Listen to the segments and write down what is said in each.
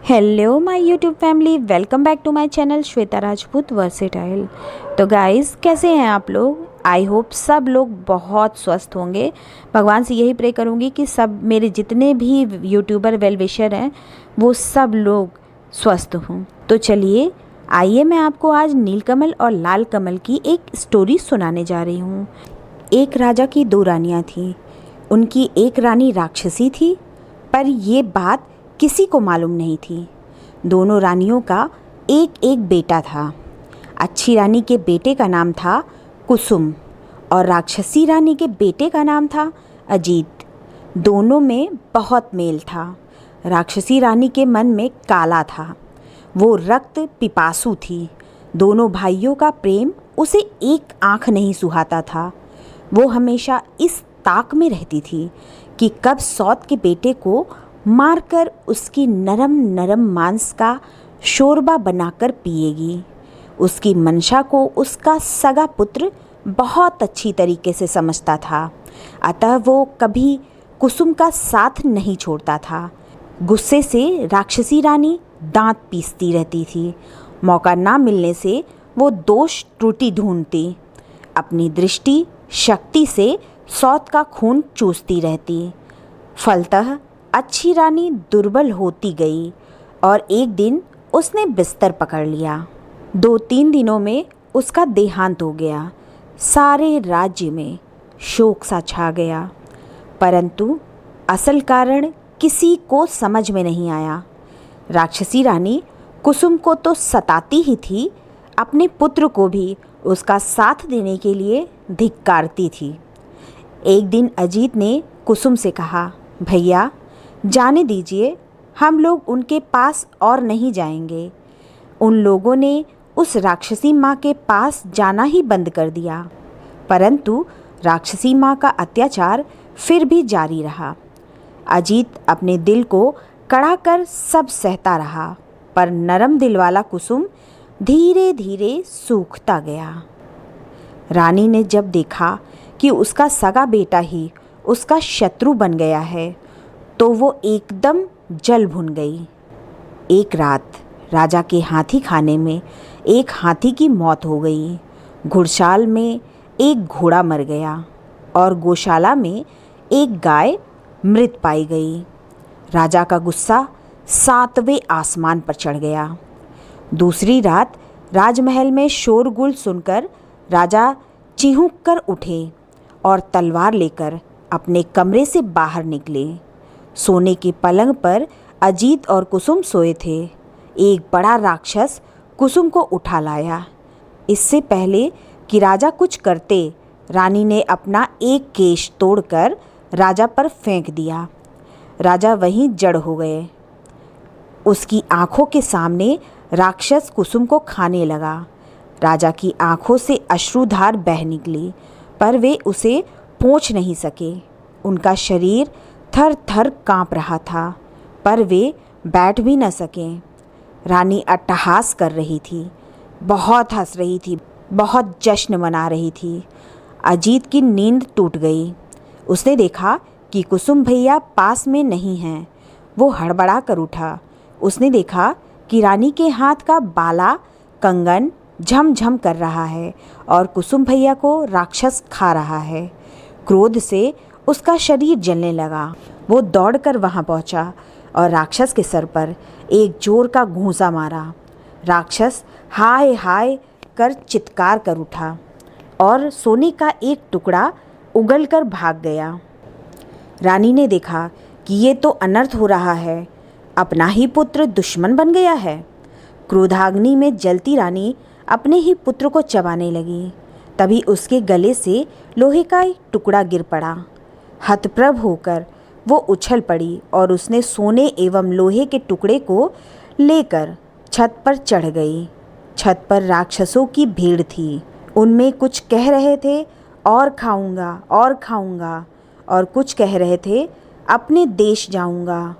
Hello my YouTube family, welcome back to my channel Shweta Rajput versatile. तो guys, कैसे हैं आप लोग? आई होप सब लोग बहुत स्वस्थ होंगे। भगवान से यही प्रे करूँगी कि सब मेरे जितने भी यूट्यूबर वेल विशर हैं वो सब लोग स्वस्थ हों। तो चलिए आइए, मैं आपको आज नीलकमल और लाल कमल की एक स्टोरी सुनाने जा रही हूँ। एक राजा की दो रानियाँ थीं। उनकी एक रानी राक्षसी थी, पर ये बात किसी को मालूम नहीं थी। दोनों रानियों का एक एक बेटा था। अच्छी रानी के बेटे का नाम था कुसुम और राक्षसी रानी के बेटे का नाम था अजीत। दोनों में बहुत मेल था। राक्षसी रानी के मन में काला था, वो रक्त पिपासु थी। दोनों भाइयों का प्रेम उसे एक आँख नहीं सुहाता था। वो हमेशा इस ताक में रहती थी कि कब सौत के बेटे को मारकर उसकी नरम नरम मांस का शोरबा बनाकर पिएगी। उसकी मंशा को उसका सगा पुत्र बहुत अच्छी तरीके से समझता था, अतः वो कभी कुसुम का साथ नहीं छोड़ता था। गुस्से से राक्षसी रानी दांत पीसती रहती थी। मौका ना मिलने से वो दोष त्रुटि ढूंढती। अपनी दृष्टि शक्ति से सौत का खून चूसती रहती। फलतः अच्छी रानी दुर्बल होती गई और एक दिन उसने बिस्तर पकड़ लिया। 2-3 दिनों में उसका देहांत हो गया। सारे राज्य में शोक सा छा गया, परंतु असल कारण किसी को समझ में नहीं आया। राक्षसी रानी कुसुम को तो सताती ही थी, अपने पुत्र को भी उसका साथ देने के लिए धिक्कारती थी। एक दिन अजीत ने कुसुम से कहा, भैया जाने दीजिए, हम लोग उनके पास और नहीं जाएंगे। उन लोगों ने उस राक्षसी माँ के पास जाना ही बंद कर दिया, परंतु राक्षसी माँ का अत्याचार फिर भी जारी रहा। अजीत अपने दिल को कड़ा कर सब सहता रहा, पर नरम दिल वाला कुसुम धीरे धीरे सूखता गया। रानी ने जब देखा कि उसका सगा बेटा ही उसका शत्रु बन गया है, तो वो एकदम जल भुन गई। एक रात राजा के हाथी खाने में एक हाथी की मौत हो गई। घुड़शाल में एक घोड़ा मर गया और गौशाला में एक गाय मृत पाई गई। राजा का गुस्सा 7वें आसमान पर चढ़ गया। दूसरी रात राजमहल में शोरगुल सुनकर राजा चिहुक कर उठे और तलवार लेकर अपने कमरे से बाहर निकले। सोने के पलंग पर अजीत और कुसुम सोए थे। एक बड़ा राक्षस कुसुम को उठा लाया। इससे पहले कि राजा कुछ करते, रानी ने अपना एक केश तोड़कर राजा पर फेंक दिया। राजा वहीं जड़ हो गए। उसकी आंखों के सामने राक्षस कुसुम को खाने लगा। राजा की आंखों से अश्रुधार बह निकली, पर वे उसे पोंछ नहीं सके। उनका शरीर थर थर काँप रहा था, पर वे बैठ भी न सके। रानी अट्टहास कर रही थी, बहुत हंस रही थी, बहुत जश्न मना रही थी। अजीत की नींद टूट गई। उसने देखा कि कुसुम भैया पास में नहीं हैं। वो हड़बड़ा कर उठा। उसने देखा कि रानी के हाथ का बाला कंगन झमझम कर रहा है और कुसुम भैया को राक्षस खा रहा है। क्रोध से उसका शरीर जलने लगा। वो दौड़कर वहां पहुंचा और राक्षस के सर पर एक जोर का घूंसा मारा। राक्षस हाय हाय कर चित्कार कर उठा और सोने का एक टुकड़ा उगलकर भाग गया। रानी ने देखा कि ये तो अनर्थ हो रहा है, अपना ही पुत्र दुश्मन बन गया है। क्रोधाग्नि में जलती रानी अपने ही पुत्र को चबाने लगी। तभी उसके गले से लोहे का एक टुकड़ा गिर पड़ा। हतप्रभ होकर वो उछल पड़ी और उसने सोने एवं लोहे के टुकड़े को लेकर छत पर चढ़ गई। छत पर राक्षसों की भीड़ थी। उनमें कुछ कह रहे थे और खाऊंगा और खाऊंगा, और कुछ कह रहे थे अपने देश जाऊंगा।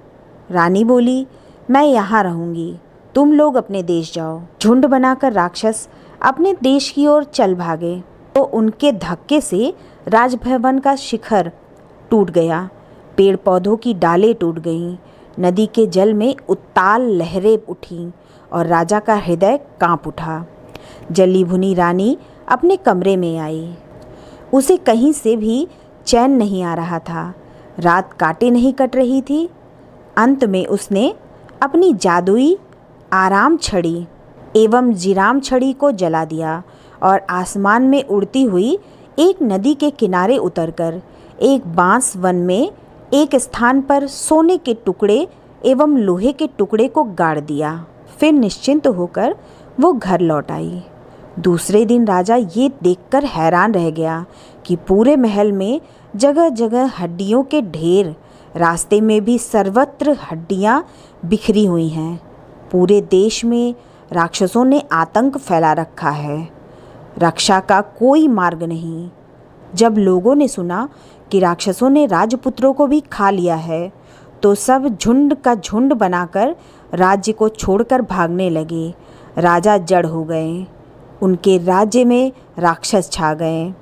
रानी बोली, मैं यहाँ रहूंगी, तुम लोग अपने देश जाओ। झुंड बनाकर राक्षस अपने देश की ओर चल भागे, तो उनके धक्के से राजभवन का शिखर टूट गया। पेड़ पौधों की डालें टूट गईं। नदी के जल में उत्ताल लहरें उठीं और राजा का हृदय कांप उठा। जली भुनी रानी अपने कमरे में आई। उसे कहीं से भी चैन नहीं आ रहा था। रात काटे नहीं कट रही थी। अंत में उसने अपनी जादुई आराम छड़ी एवं जिराम छड़ी को जला दिया और आसमान में उड़ती हुई एक नदी के किनारे उतरकर एक बांस वन में एक स्थान पर सोने के टुकड़े एवं लोहे के टुकड़े को गाड़ दिया। फिर निश्चिंत होकर वो घर लौट आई। दूसरे दिन राजा ये देखकर हैरान रह गया कि पूरे महल में जगह जगह हड्डियों के ढेर, रास्ते में भी सर्वत्र हड्डियां बिखरी हुई हैं। पूरे देश में राक्षसों ने आतंक फैला रखा है। रक्षा का कोई मार्ग नहीं। जब लोगों ने सुना कि राक्षसों ने राजपुत्रों को भी खा लिया है तो सब झुंड का झुंड बनाकर राज्य को छोड़कर भागने लगे। राजा जड़ हो गए। उनके राज्य में राक्षस छा गए।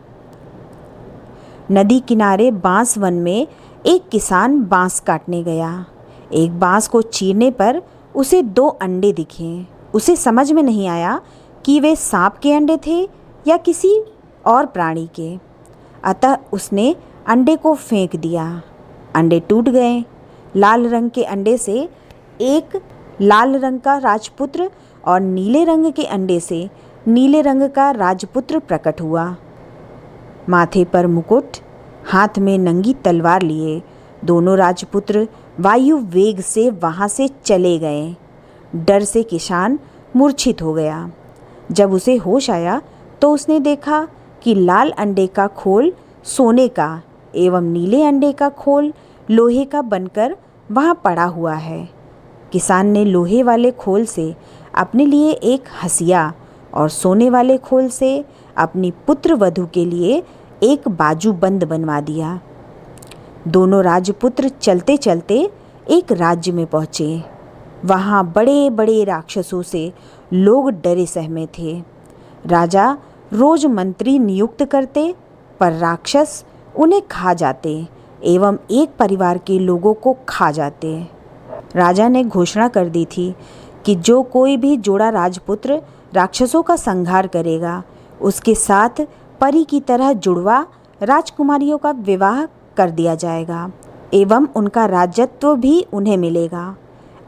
नदी किनारे बांस वन में एक किसान बांस काटने गया। एक बांस को चीरने पर उसे 2 अंडे दिखे। उसे समझ में नहीं आया कि वे सांप के अंडे थे या किसी और प्राणी के। अतः उसने अंडे को फेंक दिया। अंडे टूट गए। लाल रंग के अंडे से एक लाल रंग का राजपुत्र और नीले रंग के अंडे से नीले रंग का राजपुत्र प्रकट हुआ। माथे पर मुकुट, हाथ में नंगी तलवार लिए दोनों राजपुत्र वायु वेग से वहाँ से चले गए। डर से किसान मूर्छित हो गया। जब उसे होश आया तो उसने देखा कि लाल अंडे का खोल सोने का एवं नीले अंडे का खोल लोहे का बनकर वहाँ पड़ा हुआ है। किसान ने लोहे वाले खोल से अपने लिए एक हसिया और सोने वाले खोल से अपनी पुत्र वधू के लिए एक बाजूबंद बनवा दिया। दोनों राजपुत्र चलते चलते एक राज्य में पहुँचे। वहाँ बड़े बड़े राक्षसों से लोग डरे सहमे थे। राजा रोज मंत्री नियुक्त करते पर राक्षस उन्हें खा जाते एवं एक परिवार के लोगों को खा जाते। राजा ने घोषणा कर दी थी कि जो कोई भी जोड़ा राजपुत्र राक्षसों का संहार करेगा उसके साथ परी की तरह जुड़वा राजकुमारियों का विवाह कर दिया जाएगा एवं उनका राजत्व भी उन्हें मिलेगा।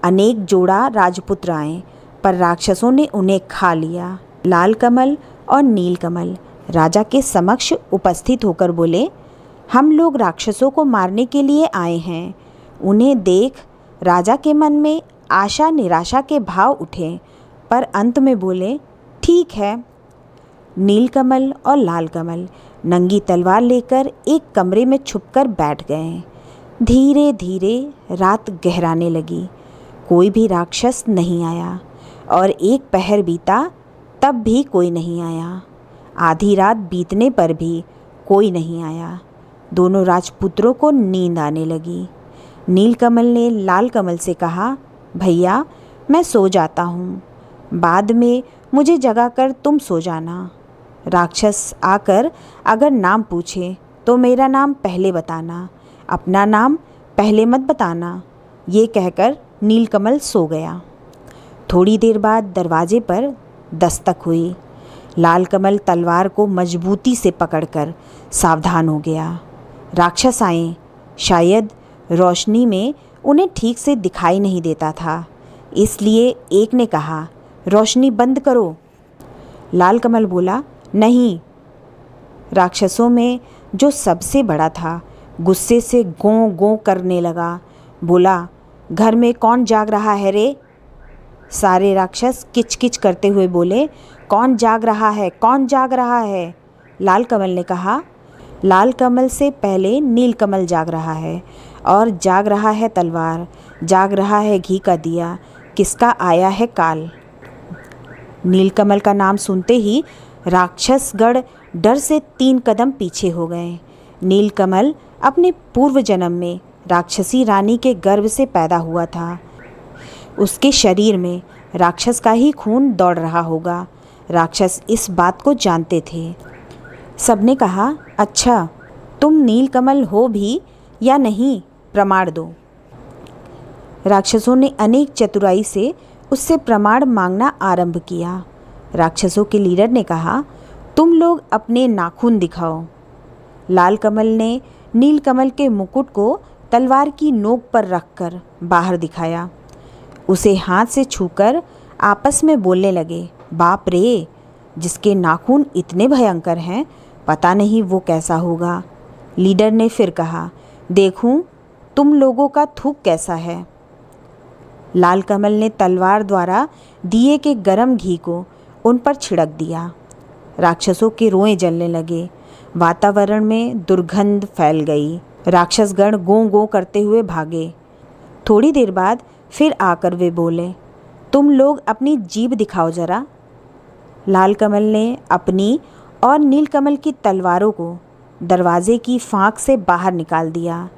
अनेक जोड़ा राजपुत्र आए पर राक्षसों ने उन्हें खा लिया। लाल कमल और नील कमल राजा के समक्ष उपस्थित होकर बोले, हम लोग राक्षसों को मारने के लिए आए हैं। उन्हें देख राजा के मन में आशा निराशा के भाव उठे पर अंत में बोले, ठीक है। नीलकमल और लाल कमल नंगी तलवार लेकर एक कमरे में छुपकर बैठ गए। धीरे धीरे रात गहराने लगी। कोई भी राक्षस नहीं आया और एक पहर बीता तब भी कोई नहीं आया। आधी रात बीतने पर भी कोई नहीं आया। दोनों राजपुत्रों को नींद आने लगी। नीलकमल ने लाल कमल से कहा, भैया मैं सो जाता हूँ, बाद में मुझे जगाकर तुम सो जाना। राक्षस आकर अगर नाम पूछे तो मेरा नाम पहले बताना, अपना नाम पहले मत बताना। ये कहकर नीलकमल सो गया। थोड़ी देर बाद दरवाजे पर दस्तक हुई। लाल कमल तलवार को मजबूती से पकड़कर सावधान हो गया। राक्षस आए। शायद रोशनी में उन्हें ठीक से दिखाई नहीं देता था, इसलिए एक ने कहा, रोशनी बंद करो। लाल कमल बोला, नहीं। राक्षसों में जो सबसे बड़ा था गुस्से से गों गों करने लगा। बोला, घर में कौन जाग रहा है रे? सारे राक्षस किचकिच करते हुए बोले, कौन जाग रहा है, कौन जाग रहा है? लाल कमल ने कहा, लाल कमल से पहले नील कमल जाग रहा है और जाग रहा है तलवार, जाग रहा है घी का दिया, किसका आया है काल। नीलकमल का नाम सुनते ही राक्षसगण डर से 3 कदम पीछे हो गए। नीलकमल अपने पूर्व जन्म में राक्षसी रानी के गर्भ से पैदा हुआ था। उसके शरीर में राक्षस का ही खून दौड़ रहा होगा। राक्षस इस बात को जानते थे। सबने कहा, अच्छा तुम नीलकमल हो भी या नहीं, प्रमाण दो। राक्षसों ने अनेक चतुराई से उससे प्रमाण मांगना आरंभ किया। राक्षसों के लीडर ने कहा, तुम लोग अपने नाखून दिखाओ। लाल कमल ने नील कमल के मुकुट को तलवार की नोक पर रखकर बाहर दिखाया। उसे हाथ से छूकर आपस में बोलने लगे, बाप रे, जिसके नाखून इतने भयंकर हैं, पता नहीं वो कैसा होगा। लीडर ने फिर कहा, देखूं तुम लोगों का थूक कैसा है। लाल कमल ने तलवार द्वारा दिए के गरम घी को उन पर छिड़क दिया। राक्षसों के रोए जलने लगे। वातावरण में दुर्गंध फैल गई। राक्षसगण गों गों करते हुए भागे। थोड़ी देर बाद फिर आकर वे बोले, तुम लोग अपनी जीभ दिखाओ जरा। लाल कमल ने अपनी और नील कमल की तलवारों को दरवाजे की फांक से बाहर निकाल दिया।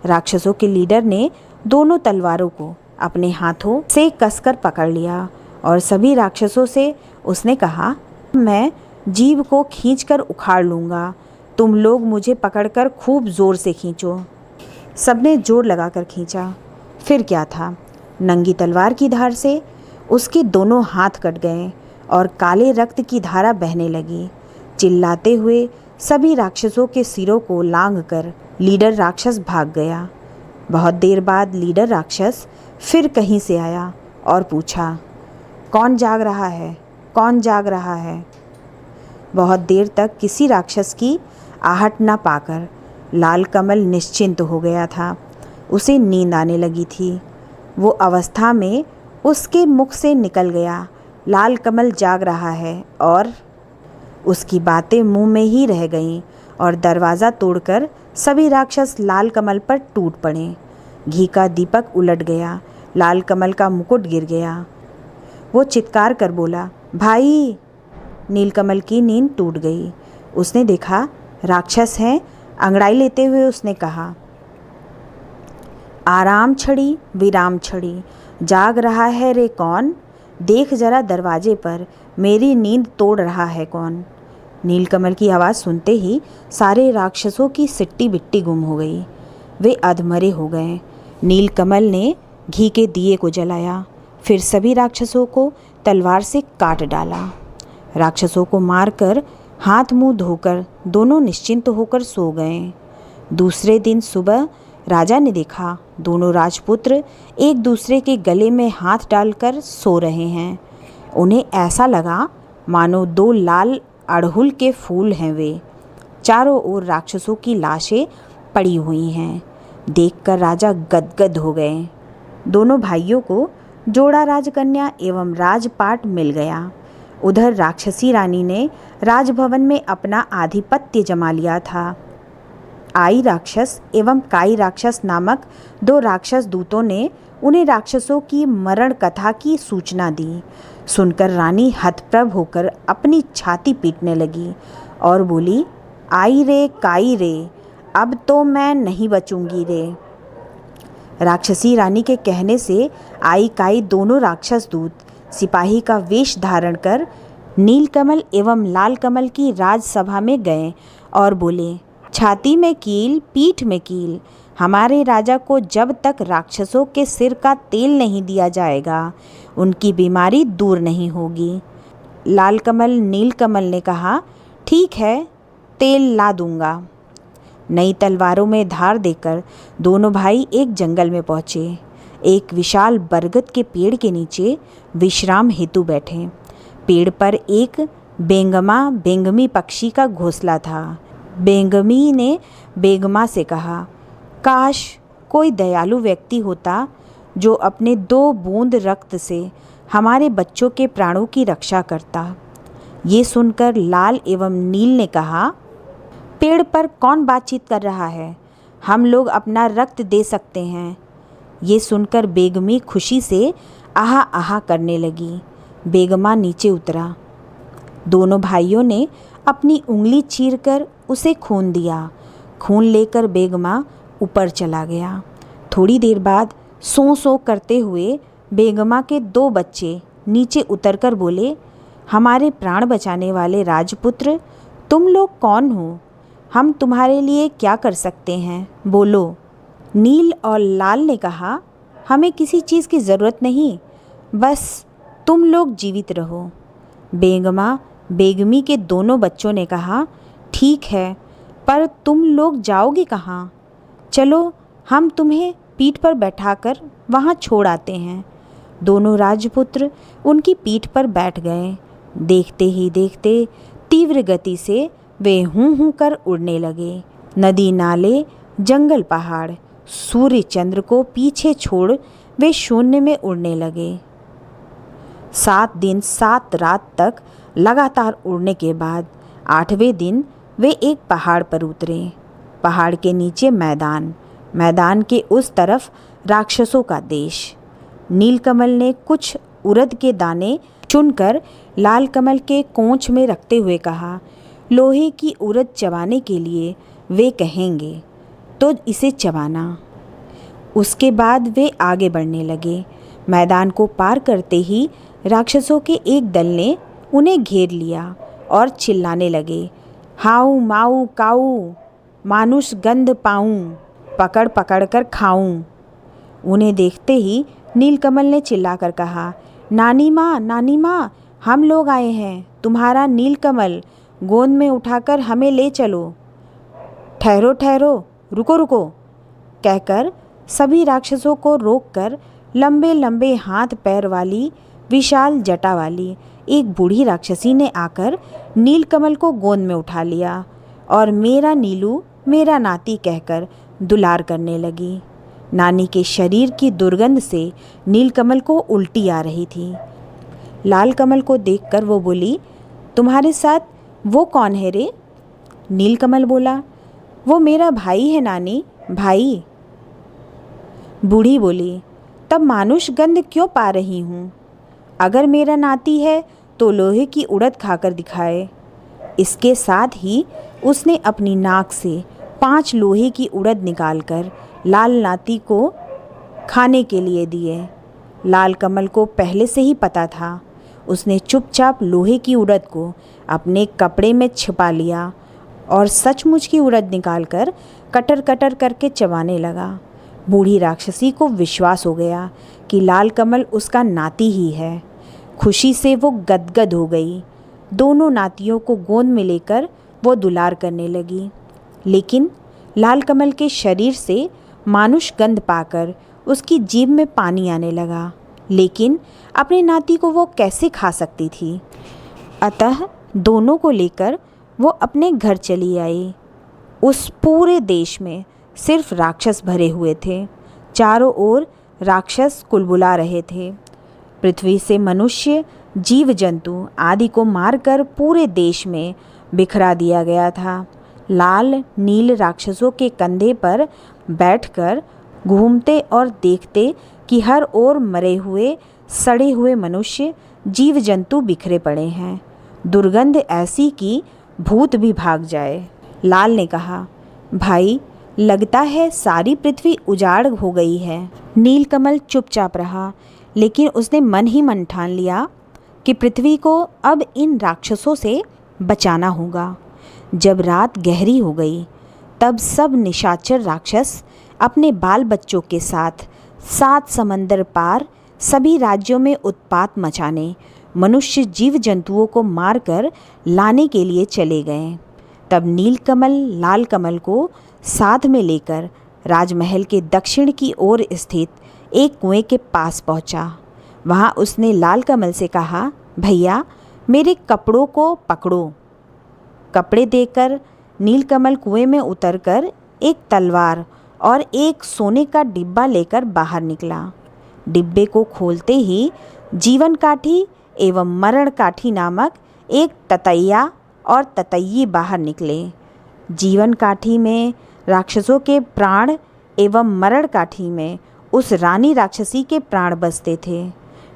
राक्षसों के लीडर ने दोनों तलवारों को अपने हाथों से कसकर पकड़ लिया और सभी राक्षसों से उसने कहा, मैं जीभ को खींचकर उखाड़ लूँगा, तुम लोग मुझे पकड़कर खूब ज़ोर से खींचो। सबने जोर लगाकर खींचा। फिर क्या था, नंगी तलवार की धार से उसके दोनों हाथ कट गए और काले रक्त की धारा बहने लगी। चिल्लाते हुए सभी राक्षसों के सिरों को लांघकर लीडर राक्षस भाग गया। बहुत देर बाद लीडर राक्षस फिर कहीं से आया और पूछा, कौन जाग रहा है, कौन जाग रहा है। बहुत देर तक किसी राक्षस की आहट न पाकर लाल कमल निश्चिंत हो गया था। उसे नींद आने लगी थी। वो अवस्था में उसके मुख से निकल गया, लाल कमल जाग रहा है, और उसकी बातें मुंह में ही रह गईं और दरवाज़ा तोड़कर सभी राक्षस लाल कमल पर टूट पड़े। घी का दीपक उलट गया, लाल कमल का मुकुट गिर गया। वो चित्कार कर बोला, भाई। नीलकमल की नींद टूट गई। उसने देखा राक्षस हैं। अंगड़ाई लेते हुए उसने कहा, आराम छड़ी विराम छड़ी, जाग रहा है रे कौन, देख जरा दरवाजे पर मेरी नींद तोड़ रहा है कौन। नीलकमल की आवाज़ सुनते ही सारे राक्षसों की सिट्टी बिट्टी गुम हो गई। वे अधमरे हो गए। नीलकमल ने घी के दिए को जलाया, फिर सभी राक्षसों को तलवार से काट डाला। राक्षसों को मारकर हाथ मुंह धोकर दोनों निश्चिंत होकर सो गए। दूसरे दिन सुबह राजा ने देखा दोनों राजपुत्र एक दूसरे के गले में हाथ डालकर सो रहे हैं। उन्हें ऐसा लगा मानो दो लाल अड़हुल के फूल हैं वे। चारों ओर राक्षसों की लाशें पड़ी हुई हैं। देखकर राजा गदगद हो गए। दोनों भाइयों को जोड़ा राजकन्या एवं राजपाट मिल गया। उधर राक्षसी रानी ने राजभवन में अपना आधिपत्य जमा लिया था। आई राक्षस एवं काई राक्षस नामक दो राक्षस दूतों ने उन्हें राक्षसों की मरण कथा की सूचना दी। सुनकर रानी हतप्रभ होकर अपनी छाती पीटने लगी और बोली, आई रे काई रे, अब तो मैं नहीं बचूंगी रे। राक्षसी रानी के कहने से आई काई दोनों राक्षस दूत सिपाही का वेश धारण कर नीलकमल एवं लाल कमल की राजसभा में गए और बोले, छाती में कील पीठ में कील, हमारे राजा को जब तक राक्षसों के सिर का तेल नहीं दिया जाएगा उनकी बीमारी दूर नहीं होगी। लाल कमल नीलकमल ने कहा, ठीक है, तेल ला दूंगा। नई तलवारों में धार देकर दोनों भाई एक जंगल में पहुँचे। एक विशाल बरगद के पेड़ के नीचे विश्राम हेतु बैठे। पेड़ पर एक बेंगमी पक्षी का घोंसला था। बेंगमी ने बेगमा से कहा, काश कोई दयालु व्यक्ति होता जो अपने 2 बूंद रक्त से हमारे बच्चों के प्राणों की रक्षा करता। ये सुनकर लाल एवं नील ने कहा, पेड़ पर कौन बातचीत कर रहा है, हम लोग अपना रक्त दे सकते हैं। ये सुनकर बेगमी खुशी से आहा आहा करने लगी। बेगमा नीचे उतरा। दोनों भाइयों ने अपनी उंगली चीरकर उसे खून दिया। खून लेकर बेगमा ऊपर चला गया। थोड़ी देर बाद सो सो करते हुए बेगमा के 2 बच्चे नीचे उतरकर बोले, हमारे प्राण बचाने वाले राजपुत्र, तुम लोग कौन हो? हम तुम्हारे लिए क्या कर सकते हैं, बोलो। नील और लाल ने कहा, हमें किसी चीज़ की ज़रूरत नहीं, बस तुम लोग जीवित रहो। बेगमा बेगमी के दोनों बच्चों ने कहा, ठीक है, पर तुम लोग जाओगे कहाँ? चलो हम तुम्हें पीठ पर बैठाकर वहाँ छोड़ आते हैं। दोनों राजपुत्र उनकी पीठ पर बैठ गए। देखते ही देखते तीव्र गति से वे हूँ हूँ कर उड़ने लगे। नदी नाले, जंगल, पहाड़, सूर्य चंद्र को पीछे छोड़ वे शून्य में उड़ने लगे। 7 दिन 7 रात तक लगातार उड़ने के बाद 8वें दिन वे एक पहाड़ पर उतरे। पहाड़ के नीचे मैदान, मैदान के उस तरफ राक्षसों का देश। नीलकमल ने कुछ उड़द के दाने चुनकर लाल कमल के कोंच में रखते हुए कहा, लोहे की उड़द चबाने के लिए वे कहेंगे तो इसे चबाना। उसके बाद वे आगे बढ़ने लगे। मैदान को पार करते ही राक्षसों के एक दल ने उन्हें घेर लिया और चिल्लाने लगे, हाउ माऊ काऊ, मानुष गंध पाऊं, पकड़ पकड़ कर खाऊं। उन्हें देखते ही नीलकमल ने चिल्लाकर कहा, नानी माँ, हम लोग आए हैं, तुम्हारा नीलकमल गोद में उठाकर हमें ले चलो। ठहरो ठहरो, रुको रुको, कहकर सभी राक्षसों को रोककर लंबे लंबे हाथ पैर वाली, विशाल जटा वाली एक बूढ़ी राक्षसी ने आकर नीलकमल को गोद में उठा लिया और मेरा नीलू, मेरा नाती कहकर दुलार करने लगी। नानी के शरीर की दुर्गंध से नीलकमल को उल्टी आ रही थी। लाल कमल को देखकर वो बोली, तुम्हारे साथ वो कौन है रे? नीलकमल बोला, वो मेरा भाई है नानी, भाई। बूढ़ी बोली, तब मानुष गंध क्यों पा रही हूँ? अगर मेरा नाती है तो लोहे की उड़द खाकर दिखाए। इसके साथ ही उसने अपनी नाक से 5 लोहे की उड़द निकालकर लाल नाती को खाने के लिए दिए। लाल कमल को पहले से ही पता था। उसने चुपचाप लोहे की उड़द को अपने कपड़े में छिपा लिया और सचमुच की उड़द निकालकर कटर कटर करके चबाने लगा। बूढ़ी राक्षसी को विश्वास हो गया कि लाल कमल उसका नाती ही है। खुशी से वो गदगद हो गई। दोनों नातियों को गोद में लेकर वो दुलार करने लगी। लेकिन लाल कमल के शरीर से मानुष गंध पाकर उसकी जीभ में पानी आने लगा। लेकिन अपने नाती को वो कैसे खा सकती थी? अतः दोनों को लेकर वो अपने घर चली आई। उस पूरे देश में सिर्फ राक्षस भरे हुए थे। चारों ओर राक्षस कुलबुला रहे थे। पृथ्वी से मनुष्य, जीव जंतु आदि को मारकर पूरे देश में बिखरा दिया गया था। लाल नील राक्षसों के कंधे पर बैठकर घूमते और देखते कि हर ओर मरे हुए, सड़े हुए मनुष्य, जीव जंतु बिखरे पड़े हैं। दुर्गंध ऐसी कि भूत भी भाग जाए। लाल ने कहा, भाई, लगता है सारी पृथ्वी उजाड़ हो गई है। नीलकमल चुपचाप रहा, लेकिन उसने मन ही मन ठान लिया कि पृथ्वी को अब इन राक्षसों से बचाना होगा। जब रात गहरी हो गई, तब सब निशाचर राक्षस अपने बाल बच्चों के साथ 7 समंदर पार सभी राज्यों में उत्पात मचाने, मनुष्य जीव जंतुओं को मारकर लाने के लिए चले गए। तब नीलकमल लाल कमल को साथ में लेकर राजमहल के दक्षिण की ओर स्थित एक कुएं के पास पहुंचा। वहां उसने लाल कमल से कहा, भैया, मेरे कपड़ों को पकड़ो। कपड़े देकर नीलकमल कुएं में उतरकर एक तलवार और एक सोने का डिब्बा लेकर बाहर निकला। डिब्बे को खोलते ही जीवन काठी एवं मरण काठी नामक एक ततैया और ततैयी बाहर निकले। जीवन काठी में राक्षसों के प्राण एवं मरण काठी में उस रानी राक्षसी के प्राण बसते थे।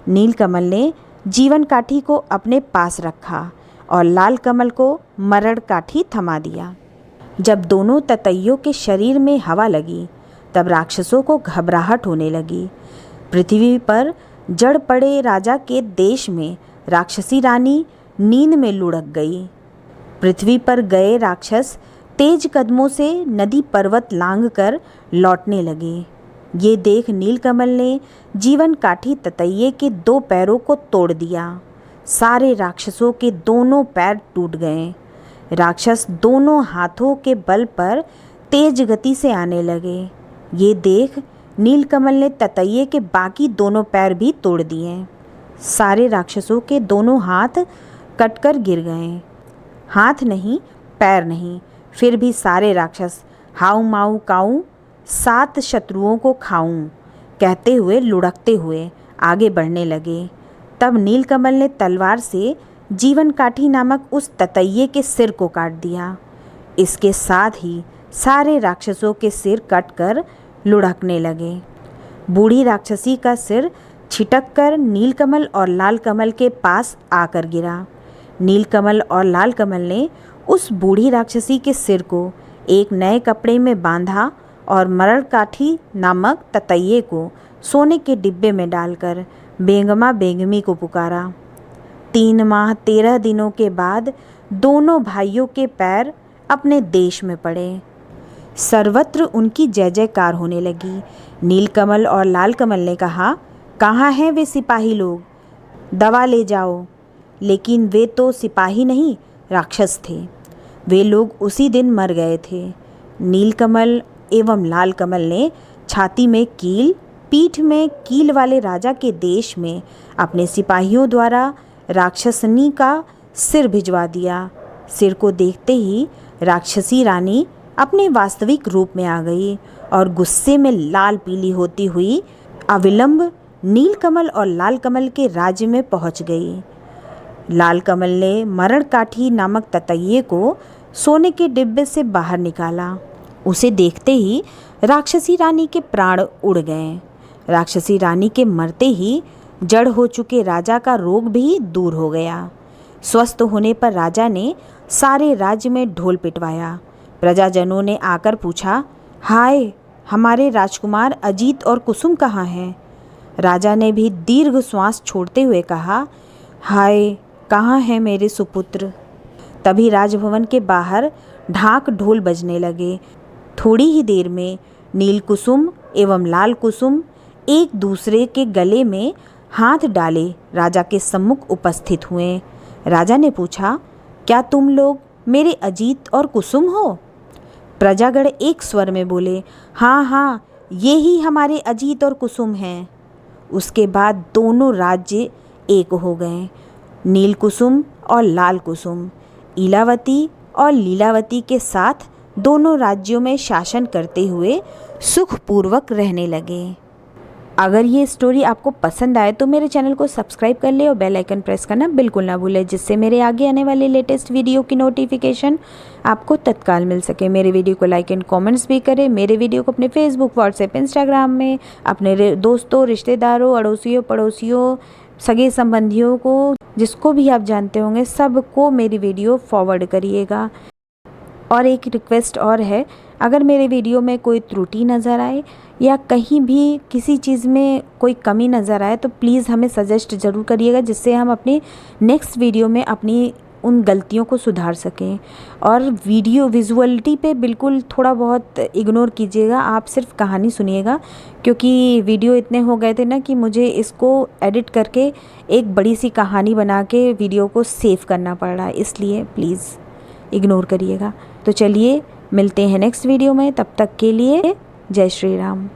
नीलकमल ने जीवन काठी को अपने पास रखा और लाल कमल को मरण काठी थमा दिया। जब दोनों ततैयों के शरीर में हवा लगी, तब राक्षसों को घबराहट होने लगी। पृथ्वी पर जड़ पड़े राजा के देश में राक्षसी रानी नींद में लुढ़क गई। पृथ्वी पर गए राक्षस तेज कदमों से नदी पर्वत लांघकर लौटने लगे। ये देख नीलकमल ने जीवन काठी ततैये के 2 पैरों को तोड़ दिया। सारे राक्षसों के दोनों पैर टूट गए। राक्षस दोनों हाथों के बल पर तेज गति से आने लगे। ये देख नीलकमल ने ततैये के बाकी दोनों पैर भी तोड़ दिए। सारे राक्षसों के दोनों हाथ कटकर गिर गए। हाथ नहीं, पैर नहीं, फिर भी सारे राक्षस हाउ माऊ काऊ 7 शत्रुओं को खाऊं कहते हुए लुढ़कते हुए आगे बढ़ने लगे। तब नीलकमल ने तलवार से जीवन काठी नामक उस ततैये के सिर को काट दिया। इसके साथ ही सारे राक्षसों के सिर कटकर लुढ़कने लगे। बूढ़ी राक्षसी का सिर छिटककर नीलकमल और लालकमल के पास आकर गिरा। नीलकमल और लालकमल ने उस बूढ़ी राक्षसी के सिर को एक नए कपड़े में बांधा और मरण काठी नामक ततैये को सोने के डिब्बे में डालकर बेगमा बेगमी को पुकारा। 3 माह 13 दिनों के बाद दोनों भाइयों के पैर अपने देश में पड़े। सर्वत्र उनकी जय जयकार होने लगी। नीलकमल और लालकमल ने कहा, कहाँ हैं वे सिपाही लोग, दवा ले जाओ। लेकिन वे तो सिपाही नहीं, राक्षस थे। वे लोग उसी दिन मर गए थे। नीलकमल एवं लालकमल ने छाती में कील, पीठ में कील वाले राजा के देश में अपने सिपाहियों द्वारा राक्षसनी का सिर भिजवा दिया। सिर को देखते ही राक्षसी रानी अपने वास्तविक रूप में आ गई और गुस्से में लाल पीली होती हुई अविलंब नीलकमल और लालकमल के राज्य में पहुंच गई। लालकमल ने मरण काठी नामक ततैये को सोने के डिब्बे से बाहर निकाला। उसे देखते ही राक्षसी रानी के प्राण उड़ गए। राक्षसी रानी के मरते ही जड़ हो चुके राजा का रोग भी दूर हो गया। स्वस्थ होने पर राजा ने सारे राज्य में ढोल पिटवाया। प्रजाजनों ने आकर पूछा, हाय, हमारे राजकुमार अजीत और कुसुम कहाँ हैं? राजा ने भी दीर्घ श्वास छोड़ते हुए कहा, हाय, कहाँ हैं मेरे सुपुत्र? तभी राजभवन के बाहर ढाक ढोल बजने लगे। थोड़ी ही देर में नील कुसुम एवं लाल कुसुम एक दूसरे के गले में हाथ डाले राजा के सम्मुख उपस्थित हुए। राजा ने पूछा, क्या तुम लोग मेरे अजीत और कुसुम हो? प्रजागण एक स्वर में बोले, हाँ हाँ, ये ही हमारे अजीत और कुसुम हैं। उसके बाद दोनों राज्य एक हो गए। नील कुसुम और लाल कुसुम इलावती और लीलावती के साथ दोनों राज्यों में शासन करते हुए सुखपूर्वक रहने लगे। अगर ये स्टोरी आपको पसंद आए तो मेरे चैनल को सब्सक्राइब कर ले और बेल आइकन प्रेस करना बिल्कुल ना भूलें, जिससे मेरे आगे आने वाले लेटेस्ट वीडियो की नोटिफिकेशन आपको तत्काल मिल सके। मेरे वीडियो को लाइक एंड कमेंट्स भी करें। मेरे वीडियो को अपने फेसबुक, व्हाट्सएप, इंस्टाग्राम में अपने दोस्तों, रिश्तेदारों, अड़ोसियों, पड़ोसियों, सगे संबंधियों को, जिसको भी आप जानते होंगे, सबको मेरी वीडियो फॉरवर्ड करिएगा। और एक रिक्वेस्ट और है, अगर मेरे वीडियो में कोई त्रुटि नज़र आए या कहीं भी किसी चीज़ में कोई कमी नज़र आए तो प्लीज़ हमें सजेस्ट ज़रूर करिएगा, जिससे हम अपनी नेक्स्ट वीडियो में अपनी उन गलतियों को सुधार सकें। और वीडियो विजुअलिटी पे बिल्कुल थोड़ा बहुत इग्नोर कीजिएगा, आप सिर्फ कहानी सुनिएगा, क्योंकि वीडियो इतने हो गए थे ना कि मुझे इसको एडिट करके एक बड़ी सी कहानी बना के वीडियो को सेव करना पड़ रहा है, इसलिए प्लीज़ इग्नोर करिएगा। तो चलिए मिलते हैं नेक्स्ट वीडियो में, तब तक के लिए जय श्री राम।